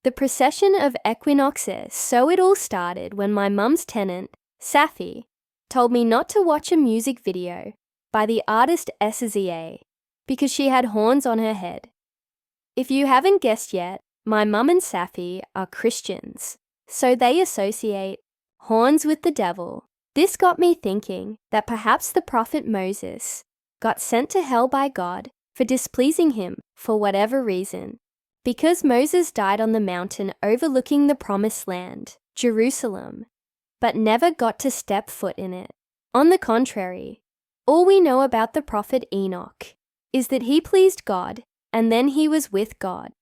The precession of equinoxes. So it all started when my mum's tenant, Safi, told me not to watch a music video by the artist SZA because she had horns on her head. If you haven't guessed yet, my mum and Safi are Christians, so they associate horns with the devil. This got me thinking that perhaps the prophet Moses got sent to hell by God for displeasing him for whatever reason. Because Moses died on the mountain overlooking the promised land, Jerusalem, but never got to step foot in it. On the contrary, all we know about the prophet Enoch is that he pleased God and then he was with God,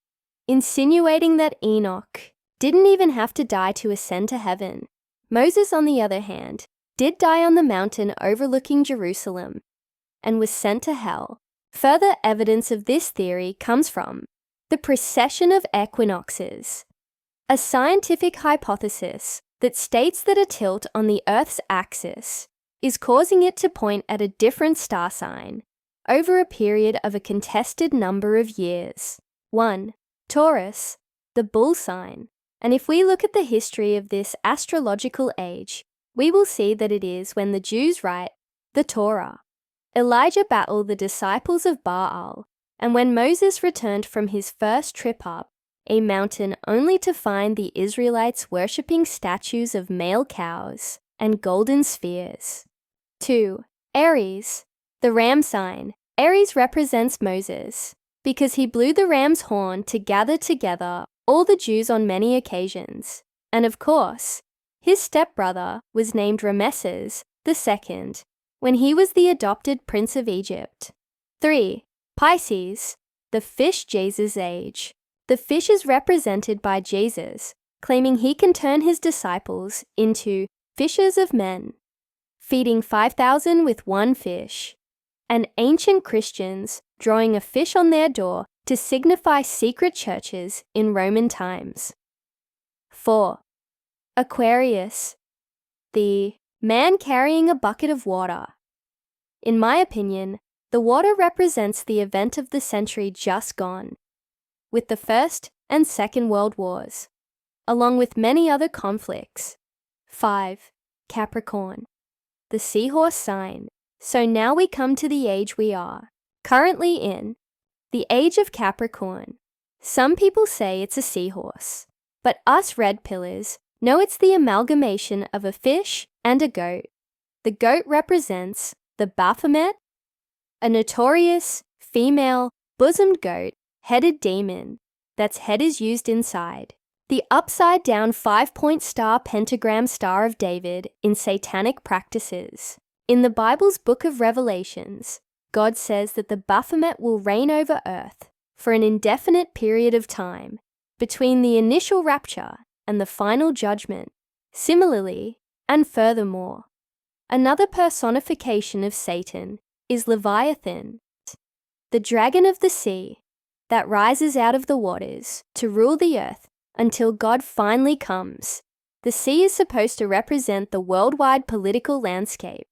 insinuating that Enoch didn't even have to die to ascend to heaven. Moses, on the other hand, did die on the mountain overlooking Jerusalem and was sent to hell. Further evidence of this theory comes from the precession of equinoxes, a scientific hypothesis that states that a tilt on the Earth's axis is causing it to point at a different star sign over a period of a contested number of years. 1. Taurus, the bull sign. And if we look at the history of this astrological age, we will see that it is when the Jews write the Torah. Elijah battled the disciples of Baal, and when Moses returned from his first trip up a mountain only to find the Israelites worshipping statues of male cows and golden spheres. 2. Aries, the ram sign. Aries represents Moses because he blew the ram's horn to gather together all the Jews on many occasions. And of course, his stepbrother was named Rameses II when he was the adopted prince of Egypt. 3. Pisces, the fish Jesus age. The fish is represented by Jesus, claiming he can turn his disciples into fishers of men, feeding 5,000 with one fish, and ancient Christians drawing a fish on their door to signify secret churches in Roman times. 4. Aquarius, the man carrying a bucket of water. In my opinion, the water represents the event of the century just gone, with the First and Second World Wars, along with many other conflicts. 5. Capricorn, the seahorse sign. So now we come to the age we are currently in, the age of Capricorn. Some people say it's a seahorse, but us red pillars know it's the amalgamation of a fish and a goat. The goat represents the Baphomet, a notorious female bosomed goat-headed demon that's head is used inside. The upside-down 5-point star pentagram Star of David in satanic practices. In the Bible's book of Revelations, God says that the Baphomet will reign over earth for an indefinite period of time between the initial rapture and the final judgment. Similarly, and furthermore, another personification of Satan is Leviathan, the dragon of the sea that rises out of the waters to rule the earth until God finally comes. The sea is supposed to represent the worldwide political landscape.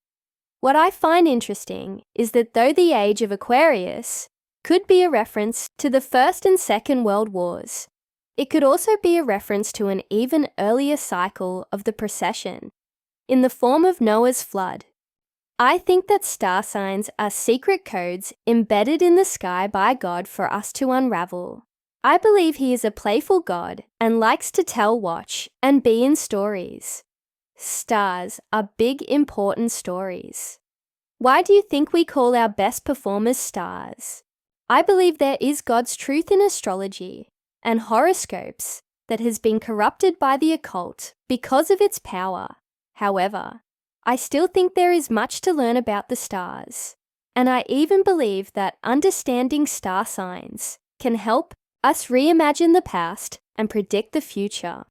What I find interesting is that though the age of Aquarius could be a reference to the First and Second World Wars, it could also be a reference to an even earlier cycle of the precession, in the form of Noah's flood. I think that star signs are secret codes embedded in the sky by God for us to unravel. I believe he is a playful God and likes to tell, watch, and be in stories. Stars are big, important stories. Why do you think we call our best performers stars? I believe there is God's truth in astrology and horoscopes that has been corrupted by the occult because of its power. However, I still think there is much to learn about the stars, and I even believe that understanding star signs can help us reimagine the past and predict the future.